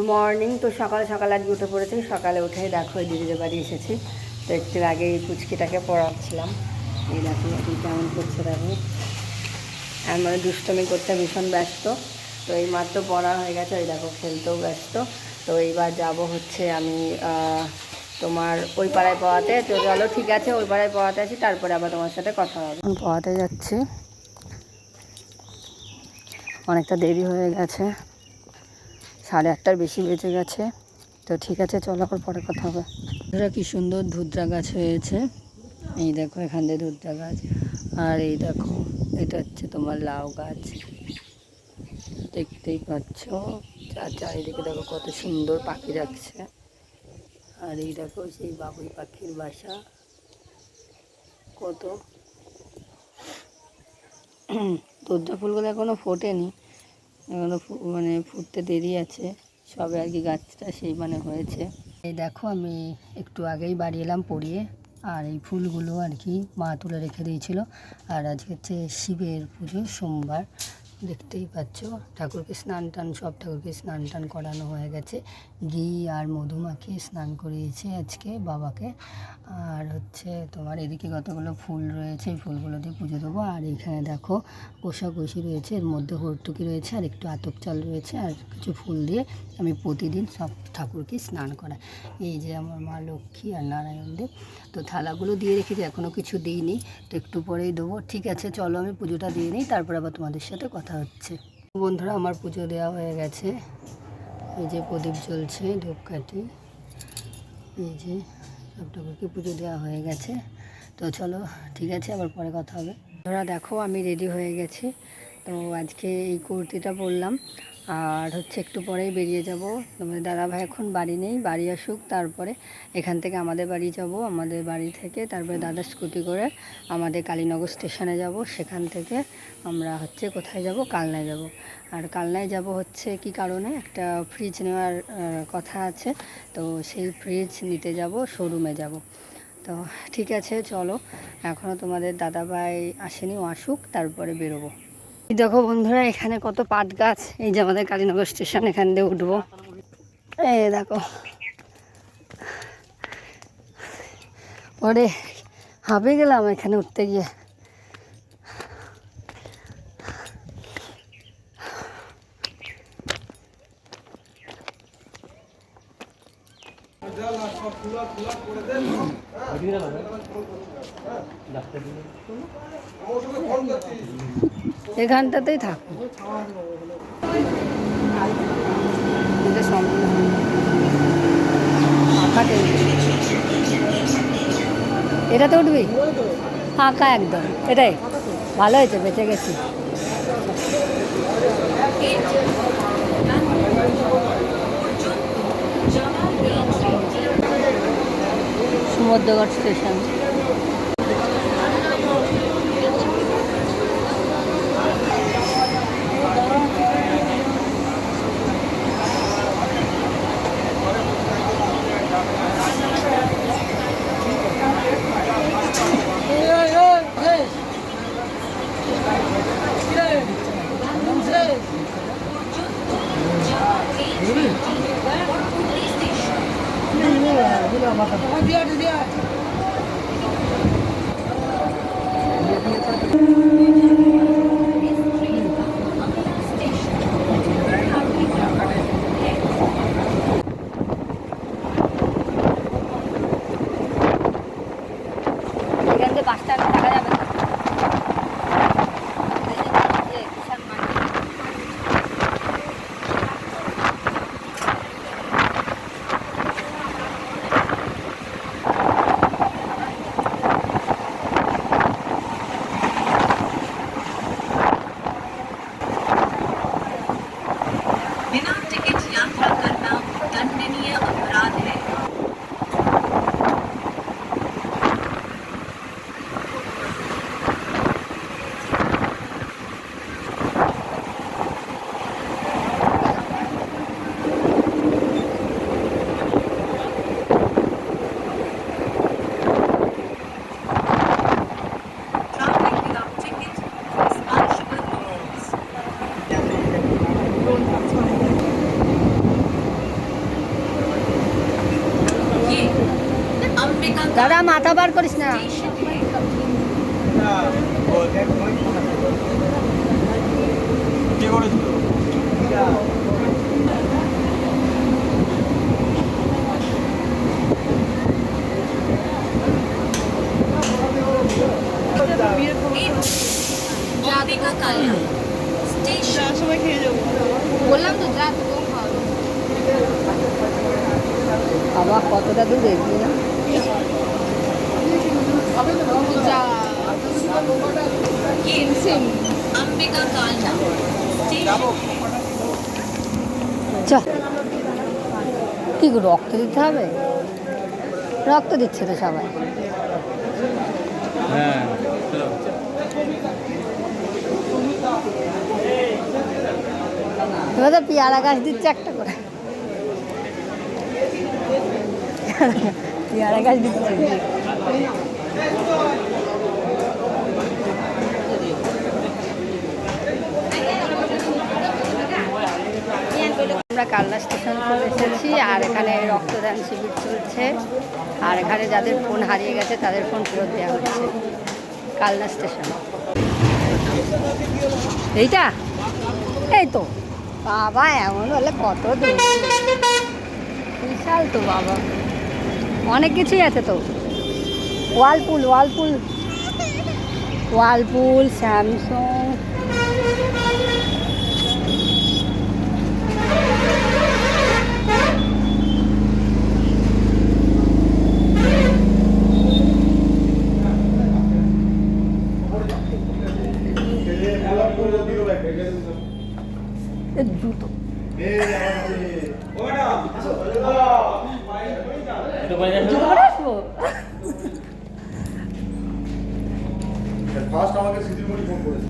Morning. তো সকালে সকালে আজকে উঠে পড়েছি। সকালে উঠেই দেখো দিদিদের বাড়ি এসেছি। তো একটু আগে এই পুচকিটাকে পড়াচ্ছিলাম। এই দেখো এখন কেমন করছে দেখো, আমার দুষ্টমি করতে ভীষণ ব্যস্ত। তো এই মাত্র পড়া হয়ে গেছে, ওই দেখো খেলতেও ব্যস্ত। তো এইবার যাব হচ্ছে আমি তোমার ওই পাড়ায় পড়াতে। তো চলো ঠিক আছে, ওই পাড়ায় পড়াতে আছি, তারপরে আবার তোমার সাথে কথা হবে। পড়াতে যাচ্ছি, অনেকটা দেরি হয়ে গেছে, 8:30টার বেশি বেজে গেছে। তো ঠিক আছে চলো আবার পরে কথা হবে। এরা কি সুন্দর ধুতরা গাছ হয়েছে, এই দেখো এখান দিয়ে ধুতরা গাছ। আর এই দেখো এটা হচ্ছে তোমার লাউ গাছ, দেখতেই পাচ্ছ। আর চারিদিকে দেখো কত সুন্দর পাখি রাখছে। আর এই দেখো সেই বাবুই পাখির বাসা, কত ধুতরা ফুলগুলো এখনো ফোটেনি, এখনো মানে ফুটতে দেরি আছে, সবে আর কি গাছটা সেই মানে হয়েছে। এই দেখো আমি একটু আগেই বাড়ি এলাম পড়িয়ে। আর এই ফুলগুলো আর কি মা তুলে রেখে দিয়েছিল। আর আজকে হচ্ছে শিবের পুজো, সোমবার, দেখতেই পাচ্ছ। ঠাকুরকে স্নান টান, সব ঠাকুরকে স্নান টান করানো হয়ে গেছে। ঘি আর মধু মাখিয়ে স্নান করিয়েছে আজকে বাবাকে। আর হচ্ছে তোমার এদিকে কতগুলো ফুল রয়েছে, এই ফুলগুলো দিয়ে পুজো দেবো। আর এখানে দেখো কোষাকুষি রয়েছে, এর মধ্যে হরতুকি রয়েছে আর একটু আতপ চাল রয়েছে আর কিছু ফুল দিয়ে আমি প্রতিদিন সব ঠাকুরকে স্নান করাই। এই যে আমার মা লক্ষ্মী আর নারায়ণদেব। তো থালাগুলো দিয়ে রেখেছি, এখনও কিছু দিইনি, তো একটু পরেই দেবো। ঠিক আছে চলো আমি পুজোটা দিয়ে নিই, তারপর আবার তোমাদের সাথে কথা হচ্ছে। বন্ধুরা আমার পুজো দেওয়া হয়ে গেছে, এই যে প্রদীপ জ্বলছে, ধূপকাঠি, এই যে সব ঠাকুরকে পুজো দেওয়া হয়ে গেছে। তো চলো ঠিক আছে আবার পরে কথা হবে। ধরা দেখো আমি রেডি হয়ে গেছি। তো আজকে এই কুর্তিটা পরলাম। আর হচ্ছে একটু পরেই বেরিয়ে যাব। তোমাদের দাদাভাই এখন বাড়ি নেই, বাড়ি আসুক তারপরে এখান থেকে আমাদের বাড়ি যাব। আমাদের বাড়ি থেকে তারপরে দাদা স্কুটি করে আমাদের কালীনগর স্টেশনে যাব। সেখান থেকে আমরা হচ্ছে কোথায় যাব, কালনায় যাব। আর কালনায় যাব হচ্ছে কি কারণে, একটা ফ্রিজ নেওয়ার কথা আছে। তো সেই ফ্রিজ নিতে যাব, শোরুমে যাব। তো ঠিক আছে চলো, এখনও তোমাদের দাদাভাই আসেনি, ও আসুক তারপরে বেরোবো। দেখো বন্ধুরা এখানে কত পাট গাছ, এই যে আমাদের কালীনগর স্টেশন, এখান দিয়ে উঠবো। এই দেখো ওরে হাঁপে গেলাম এখানে উঠতে গিয়ে। এখানটাতেই থাকো, এটাতে উঠবি, ফাঁকা একদম, এটাই ভালো হয়েছে, বেঁচে গেছি। সমুদ্রগড় স্টেশন। দাদা মাথা বার করিস না। কে করেছিল? বললাম তো যা বাবা কতটা দূর দেখবি না কি গো, রক্ত দিতে হবে? রক্ত দিচ্ছে তো সবাই। হ্যাঁ এবার তো পেয়ারা গাছ দিচ্ছে একটা করে, পেয়ারা গাছ দিচ্ছে। আমরা কালনা স্টেশন চলে এসেছি, আর এখানে রক্তদান শিবির চলছে, আর এখানে যাদের ফোন হারিয়ে গেছে তাদের ফোন ফেরত দেওয়া হচ্ছে। কালনা স্টেশন এইটা, এই তো বাবা, এমন হলে কত দূর, বিশাল তো বাবা, অনেক কিছুই আছে তো। ওয়ালপুল ওয়ালপুল ওয়ালপুল স্যামসং, জুতো ফার্স্ট আমাকে সিদ্ধিমণি ফোন করেছে।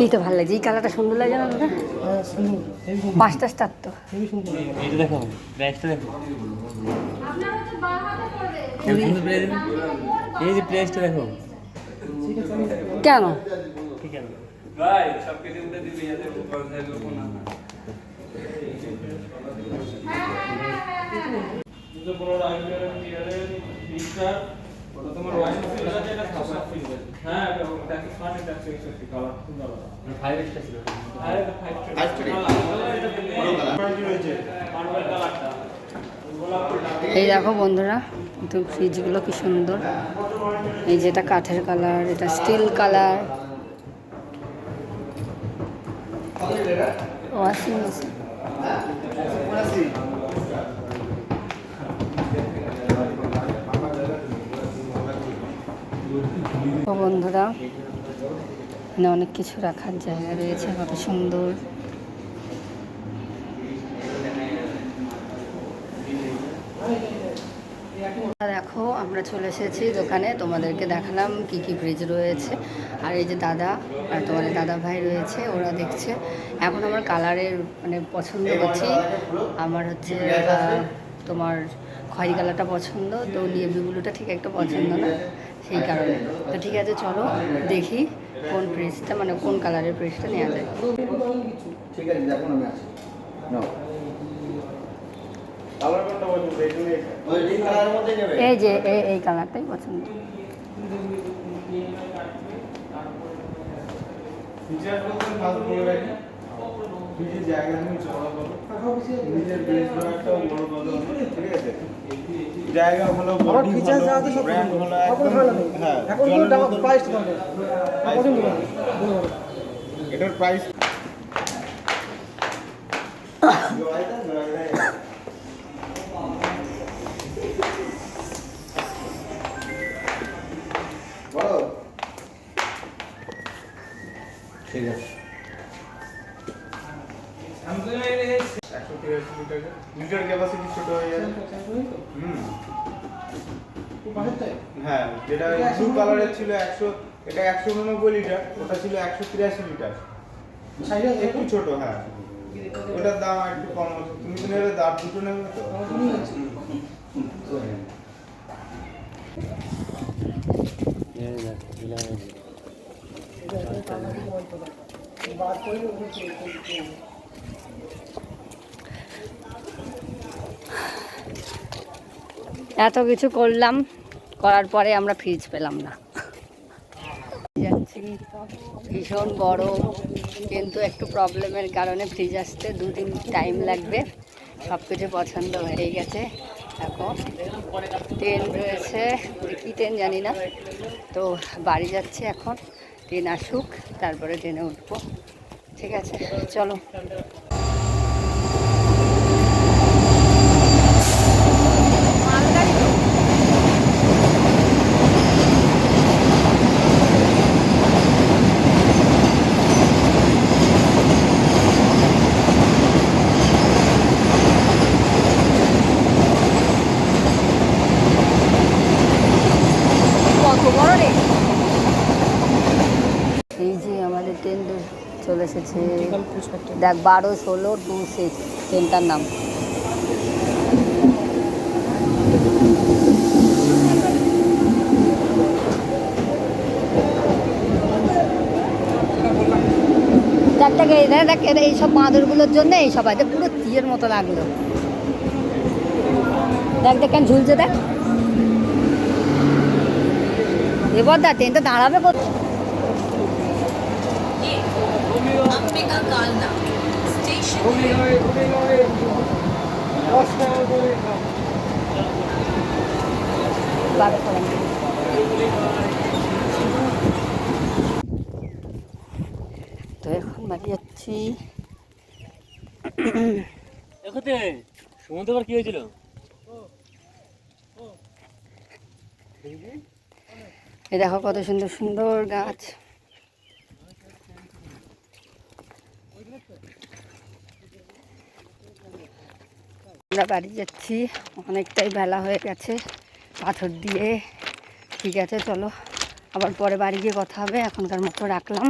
এই তো ভালো লাগছে, এই কালারটা সুন্দর লাগে না দাদা? পাঁচটা স্টার তো। এইটা দেখো, প্রাইসটা দেখো, এই যে প্রাইসটা দেখো। কেন? ঠিক আছে ভাই সব কিছু উঠে দিবি যাতে পয়সা দেবো না দুটো বড় আইডিয়ার টিয়ারের ফিচার ওটা তোমার ওয়াইন ফিল আছে, এটা সাপোর্ট ফিল আছে। হ্যাঁ এটা tax smart tax excess colour সুন্দর আছে। 5 স্টার ছিল, আরে এটা 5 স্টার 5 স্টার এটা বড় কালার কি হয়েছে মার্বেল কালারটা গোলাপ ফুলটা। এই দেখো বন্ধুরা, তো ফ্রিজগুলো কি সুন্দর, এই যেটা কাঠের কালার, এটা স্টিল কালার, ওয়াশিং মেশিন। ও বন্ধুরা, এখানে অনেক কিছু রাখার জায়গা রয়েছে, কত সুন্দর। দেখো আমরা চলে এসেছি দোকানে, তোমাদেরকে দেখালাম কি কি ফ্রিজ রয়েছে। আর এই যে দাদা আর তোমাদের দাদা ভাই রয়েছে, ওরা দেখছে। এখন আমার কালারের মানে পছন্দ করছি, আমার হচ্ছে তোমার খয়েরি কালারটা পছন্দ, তো নেভি ব্লুটা ঠিক একটা পছন্দ না, সেই কারণে। তো ঠিক আছে, চলো দেখি কোন ফ্রিজটা মানে কোন কালারের ফ্রিজটা নেওয়া যায়। ঠিক আছে দেখুন, আমি আছি নাও। কালার কোনটা পছন্দ? এই কালারের মধ্যে নেবে? এই যে এই কালারটাই পছন্দ। ফিচার বলতে ফার্স্ট বলে রাখি, ফ্রিজের জায়গা তুমি চড়া করো, ফ্রিজের বেস ড্রয়ারটাও বড় করো, ঠিক আছে? জায়গা ভালো, বডি ভালো, ব্র্যান্ড ভালো, হ্যাঁ। এখন তো প্রাইস এটার প্রাইস বলো, ঠিক আছে। লিটার ক্যাপাসিটি ছোট হয়ে যাবে। হ্যাঁ, যেটা ব্লু কালারের ছিল 100 এটা 189 লিটার, ওটা ছিল 183 লিটার। একটু ছোট, হ্যাঁ। ওটার দাম একটু কম আছে। তুমি তো নেবে, দাম দুটো নেবে তো? এত কিছু করলাম, করার পরে আমরা ফ্রিজ পেলাম না। যাচ্ছি, ভীষণ গরম, কিন্তু একটু প্রবলেমের কারণে ফ্রিজ আসতে 2 দিন টাইম লাগবে। সব কিছু পছন্দ হয়ে গেছে। এখন ট্রেন রয়েছে, কি ট্রেন জানি না, তো বাড়ি যাচ্ছে এখন। ট্রেন আসুক, তারপরে ট্রেনে উঠবো। ঠিক আছে, চলো। এই যে আমাদের ট্রেন চলে এসেছে, দেখ 12-16-26 ট্রেনটার নাম। দেখ এইসব বাঁদরগুলোর জন্য এইসব আছে, পুরো তীরের মতো লাগলো। দেখ দেখ কেন ঝুলছে, দেখ। এবার দা ট্রেনটা দাঁড়াবে কোথায়? তো এখন বাড়ি যাচ্ছি। সমুদ্র কি হয়েছিল? এই দেখো কত সুন্দর সুন্দর গাছ। আমরা বাড়ি যাচ্ছি, অনেকটাই বেলা হয়ে গেছে পাথর দিয়ে। ঠিক আছে, চলো আবার পরে বাড়ি গিয়ে কথা হবে। এখনকার মতো রাখলাম।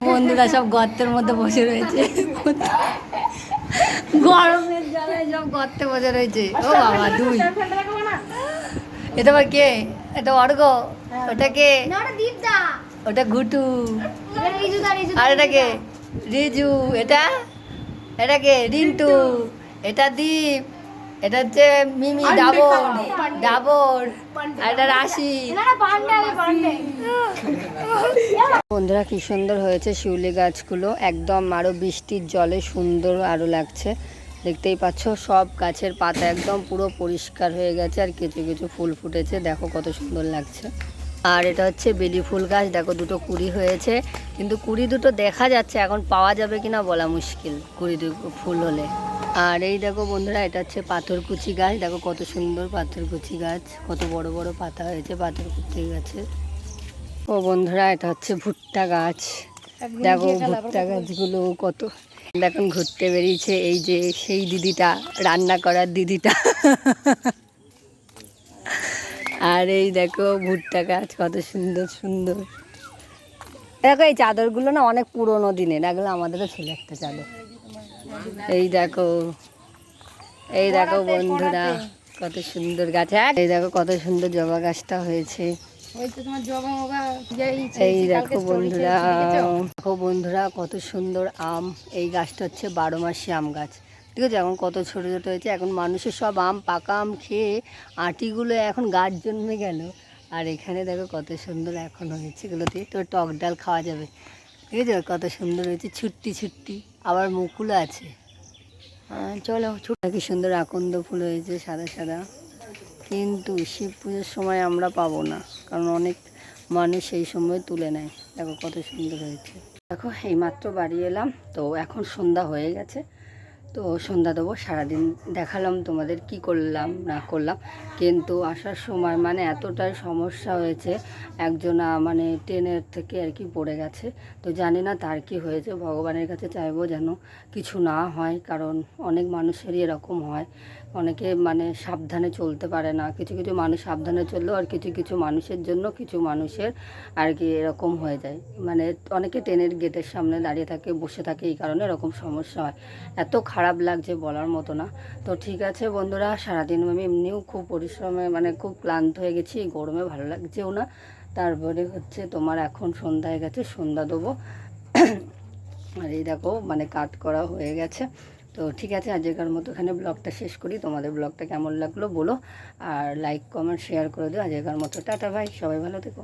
বন্ধুরা সব গর্তের মধ্যে বসে রয়েছে, গরমের জ্বালায় সব গর্তে বসে রয়েছে। ও বাবা, দুই এটা আবার কে? এটা অর্ঘ, ওটা কে? ওটা ঘুটু, আর এটা কে? রিজু, এটা এটা কে? রিন্টু, এটা দীপ, এটা হচ্ছে মিমি, ডাবর ডাবর, আর এটা রাশি। বন্ধুরা কি সুন্দর হয়েছে শিউলি গাছগুলো, একদম আরো বৃষ্টির জলে সুন্দর আরো লাগছে। দেখতেই পাচ্ছ সব গাছের পাতা একদম পুরো পরিষ্কার হয়ে গেছে, আর কিছু কিছু ফুল ফুটেছে, দেখো কত সুন্দর লাগছে। আর এটা হচ্ছে বেলি ফুল গাছ, দেখো দুটো কুড়ি হয়েছে, কিন্তু কুড়ি দুটো দেখা যাচ্ছে, এখন পাওয়া যাবে কিনা বলা মুশকিল কুড়ি ফুল হলে। আর এই দেখো বন্ধুরা, এটা হচ্ছে পাথরকুচি গাছ, দেখো কত সুন্দর পাথরকুচি গাছ, কত বড় বড় পাতা হয়েছে পাথরকুচি গাছে। ও বন্ধুরা, এটা হচ্ছে ভুট্টা গাছ, দেখো ভুট্টা গাছগুলো কত। এখন ঘুরতে বেরিয়েছে এই যে সেই দিদিটা, রান্না করার দিদিটা। আর এই দেখো ভুট্টা গাছ কত সুন্দর সুন্দর। দেখো এই চাদরগুলো না অনেক পুরোনো দিনের, এগুলো আমাদেরও ছিল একটা চাদর। এই দেখো, এই দেখো বন্ধুরা কত সুন্দর গাছ। এই দেখো কত সুন্দর জবা গাছটা হয়েছে। এই দেখো বন্ধুরা, দেখো বন্ধুরা কত সুন্দর আম। এই গাছটা হচ্ছে 12 মাসি আম গাছ, ঠিক আছে। এখন কত ছোট ছোট হয়েছে, এখন মানুষের সব আম, পাকা আম খেয়ে আটিগুলো এখন গাছ জন্মে গেল। আর এখানে দেখো কত সুন্দর এখন হয়েছে, এগুলোতে তো টক ডাল খাওয়া যাবে, ঠিক আছে। কত সুন্দর হয়েছে, ছুট্টি ছুট্টি, আবার মুকুলও আছে। চলো, ছোট কি সুন্দর আকন্দ ফুল হয়েছে সাদা সাদা, কিন্তু শিব পুজোর সময় আমরা পাবো না, কারণ অনেক মানুষ সেই সময় তুলে নেয়। দেখো কত সুন্দর হয়েছে। দেখো এইমাত্র বাড়ি এলাম, তো এখন সন্ধ্যা হয়ে গেছে, তো সন্ধ্যা দেবো, সারাদিন দেখালাম তোমাদের কি করলাম না করলাম। কিন্তু আসার সময় মানে এতটাই সমস্যা হয়েছে, একজনা মানে ট্রেনের থেকে আর কি পড়ে গেছে। তো জানি না তার কি হয়েছে, ভগবানের কাছে চাইবো যেন কিছু না হয়, কারণ অনেক মানুষেরই এরকম হয়। অনেকে মানে সাবধানে চলতে পারে না, কিছু কিছু মানুষ সাবধানে চললেও আর কিছু কিছু মানুষের জন্য কিছু মানুষের আর কি এরকম হয়ে যায়। মানে অনেকে ট্রেনের গেটের সামনে দাঁড়িয়ে থাকে, বসে থাকে, এই কারণে এরকম সমস্যা হয়। এত খারাপ লাগছে বলার মতো না। তো ঠিক আছে বন্ধুরা, সারাদিন আমি এমনিও খুব পরিশ্রমে মানে খুব ক্লান্ত হয়ে গেছি, এই গরমে ভালো লাগছেও না। তারপরে হচ্ছে তোমার এখন সন্ধ্যা হয়ে গেছে, সন্ধ্যা দেবো। আর এই দেখো মানে কাট করা হয়ে গেছে। তো ঠিক আছে, আজকের মতো এখানে ব্লগটা শেষ করি। তোমাদের ব্লগটা কেমন লাগলো বলো, আর লাইক কমেন্ট শেয়ার করে দিও। আজকের মতো টাটা, ভাই, সবাই ভালো থেকো।